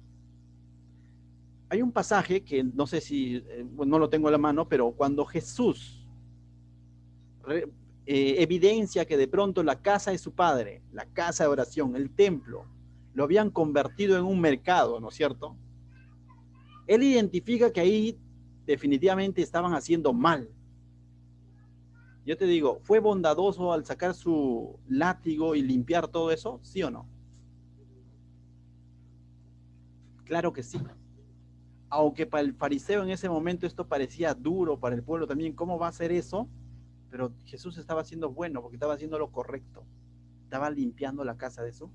Hay un pasaje que no sé si, bueno, no lo tengo a la mano, pero cuando Jesús evidencia que de pronto la casa de su padre, la casa de oración, el templo, lo habían convertido en un mercado, ¿no es cierto? Él identifica que ahí definitivamente estaban haciendo mal. Yo te digo, ¿fue bondadoso al sacar su látigo y limpiar todo eso? ¿Sí o no? Claro que sí. Aunque para el fariseo en ese momento esto parecía duro, para el pueblo también, ¿cómo va a ser eso? Pero Jesús estaba haciendo bueno porque estaba haciendo lo correcto. Estaba limpiando la casa de su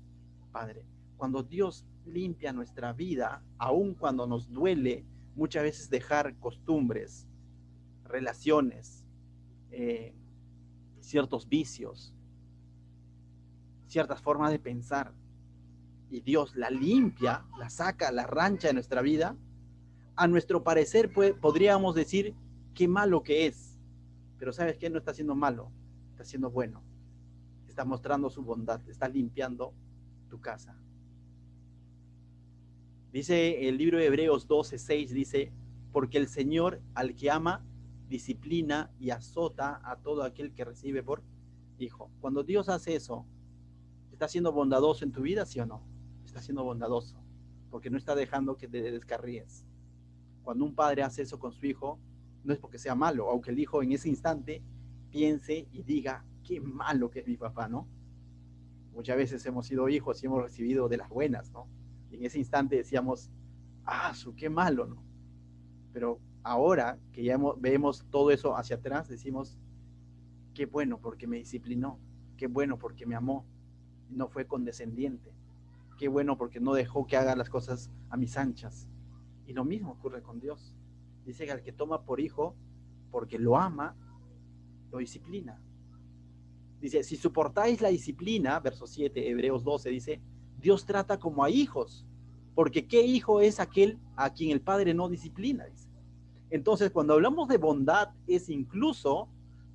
padre. Cuando Dios limpia nuestra vida, aun cuando nos duele muchas veces dejar costumbres, relaciones, ciertos vicios, ciertas formas de pensar, y Dios la limpia, la saca, la arrancha de nuestra vida, a nuestro parecer podríamos decir qué malo que es, pero ¿sabes qué? No está siendo malo, está siendo bueno, está mostrando su bondad, está limpiando tu casa. Dice el libro de Hebreos 12:6, dice, porque el Señor al que ama, disciplina y azota a todo aquel que recibe por hijo. Cuando Dios hace eso, ¿está siendo bondadoso en tu vida, sí o no? Está siendo bondadoso, porque no está dejando que te descarríes. Cuando un padre hace eso con su hijo, no es porque sea malo, aunque el hijo en ese instante piense y diga, qué malo que es mi papá, ¿no? Muchas veces hemos sido hijos y hemos recibido de las buenas, ¿no? Y en ese instante decíamos, qué malo, ¿no? Pero ahora que ya vemos todo eso hacia atrás, decimos, qué bueno porque me disciplinó, qué bueno porque me amó, no fue condescendiente, qué bueno porque no dejó que haga las cosas a mis anchas. Y lo mismo ocurre con Dios. Dice que al que toma por hijo, porque lo ama, lo disciplina. Dice, si soportáis la disciplina, verso 7, Hebreos 12, dice, Dios trata como a hijos, porque ¿qué hijo es aquel a quien el Padre no disciplina? Dice. Entonces, cuando hablamos de bondad, es incluso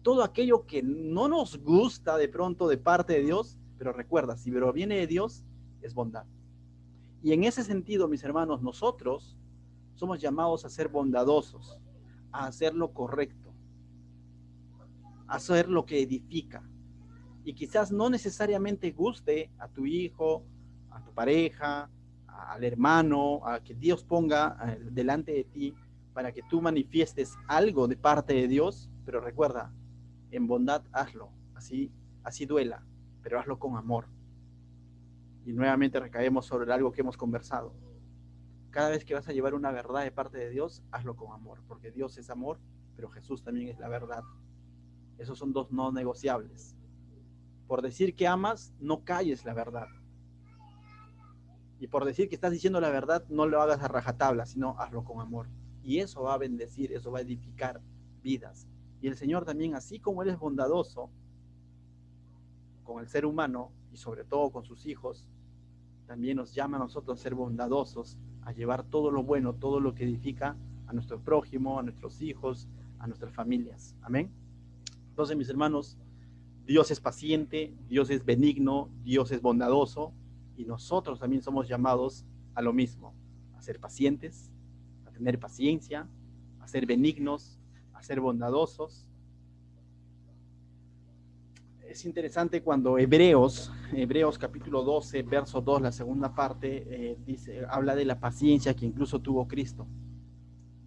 todo aquello que no nos gusta de pronto de parte de Dios, pero recuerda, si proviene de Dios, es bondad. Y en ese sentido, mis hermanos, nosotros somos llamados a ser bondadosos, a hacer lo correcto, a hacer lo que edifica. Y quizás no necesariamente guste a tu hijo, a tu pareja, al hermano, a que Dios ponga delante de ti para que tú manifiestes algo de parte de Dios, pero recuerda, en bondad hazlo, así duela, pero hazlo con amor. Y nuevamente recaemos sobre algo que hemos conversado. Cada vez que vas a llevar una verdad de parte de Dios, hazlo con amor, porque Dios es amor, pero Jesús también es la verdad. Esos son dos no negociables. Por decir que amas, no calles la verdad. Y por decir que estás diciendo la verdad, no lo hagas a rajatabla, sino hazlo con amor. Y eso va a bendecir, eso va a edificar vidas. Y el Señor también, así como Él es bondadoso con el ser humano y sobre todo con sus hijos, también nos llama a nosotros a ser bondadosos, a llevar todo lo bueno, todo lo que edifica a nuestro prójimo, a nuestros hijos, a nuestras familias. Amén. Entonces, mis hermanos, Dios es paciente, Dios es benigno, Dios es bondadoso, y nosotros también somos llamados a lo mismo, a ser pacientes, a tener paciencia, a ser benignos, a ser bondadosos. Es interesante cuando Hebreos capítulo 12, verso 2, la segunda parte, habla de la paciencia que incluso tuvo Cristo.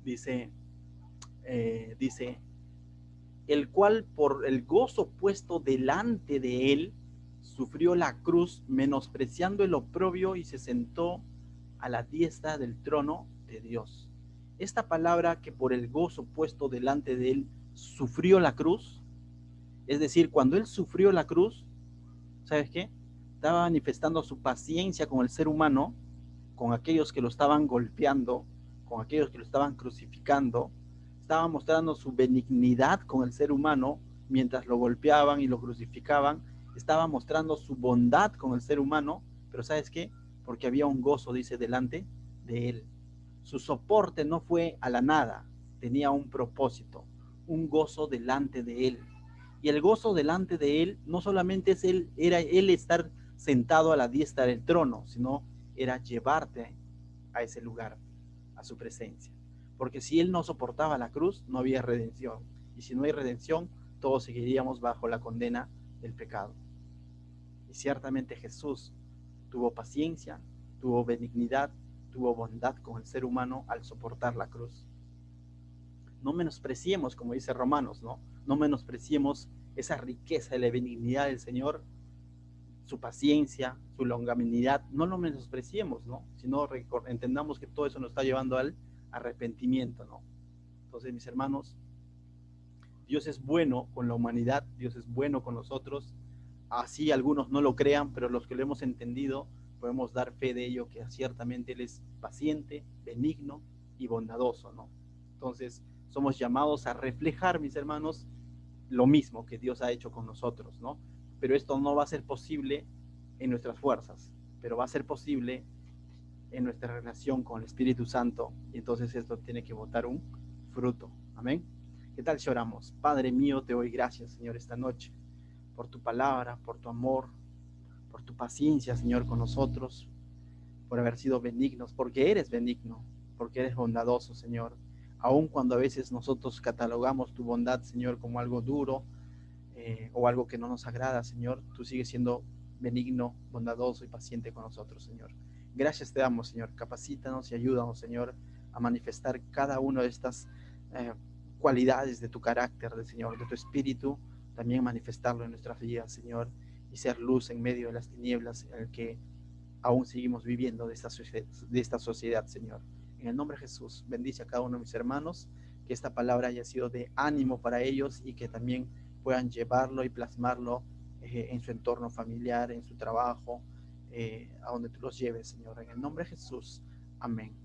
Dice, el cual por el gozo puesto delante de él, sufrió la cruz, menospreciando el oprobio, y se sentó a la diestra del trono de Dios. Esta palabra, que por el gozo puesto delante de él sufrió la cruz, es decir, cuando él sufrió la cruz, ¿sabes qué? Estaba manifestando su paciencia con el ser humano, con aquellos que lo estaban golpeando, con aquellos que lo estaban crucificando. Estaba mostrando su benignidad con el ser humano mientras lo golpeaban y lo crucificaban. Estaba mostrando su bondad con el ser humano, pero ¿sabes qué? Porque había un gozo, dice, delante de él. Su soporte no fue a la nada, tenía un propósito, un gozo delante de él. Y el gozo delante de él no solamente era él estar sentado a la diestra del trono, sino era llevarte a ese lugar, a su presencia. Porque si él no soportaba la cruz, no había redención. Y si no hay redención, todos seguiríamos bajo la condena del pecado. Y ciertamente Jesús tuvo paciencia, tuvo benignidad, tuvo bondad con el ser humano al soportar la cruz. No menospreciemos, como dice Romanos, ¿no? No menospreciemos esa riqueza de la benignidad del Señor, su paciencia, su longanimidad, no lo menospreciemos, ¿no? Sino entendamos que todo eso nos está llevando al arrepentimiento, ¿no? Entonces, mis hermanos, Dios es bueno con la humanidad, Dios es bueno con nosotros, así algunos no lo crean, pero los que lo hemos entendido podemos dar fe de ello, que ciertamente Él es paciente, benigno y bondadoso, ¿no? Entonces, somos llamados a reflejar, mis hermanos, lo mismo que Dios ha hecho con nosotros, ¿no? Pero esto no va a ser posible en nuestras fuerzas, pero va a ser posible en nuestra relación con el Espíritu Santo, y entonces esto tiene que botar un fruto. Amén. ¿Qué tal si oramos? Padre mío, te doy gracias, Señor, esta noche, por tu palabra, por tu amor, por tu paciencia, Señor, con nosotros, por haber sido benignos, porque eres benigno, porque eres bondadoso, Señor. Aun cuando a veces nosotros catalogamos tu bondad, Señor, como algo duro, o algo que no nos agrada, Señor, tú sigues siendo benigno, bondadoso y paciente con nosotros, Señor. Gracias te damos, Señor. Capacítanos y ayúdanos, Señor, a manifestar cada una de estas cualidades de tu carácter, de Señor, de tu espíritu, también manifestarlo en nuestras vidas, Señor, y ser luz en medio de las tinieblas en el que aún seguimos viviendo de esta sociedad, Señor. En el nombre de Jesús, bendice a cada uno de mis hermanos, que esta palabra haya sido de ánimo para ellos y que también puedan llevarlo y plasmarlo en su entorno familiar, en su trabajo, a donde tú los lleves, Señor. En el nombre de Jesús, amén.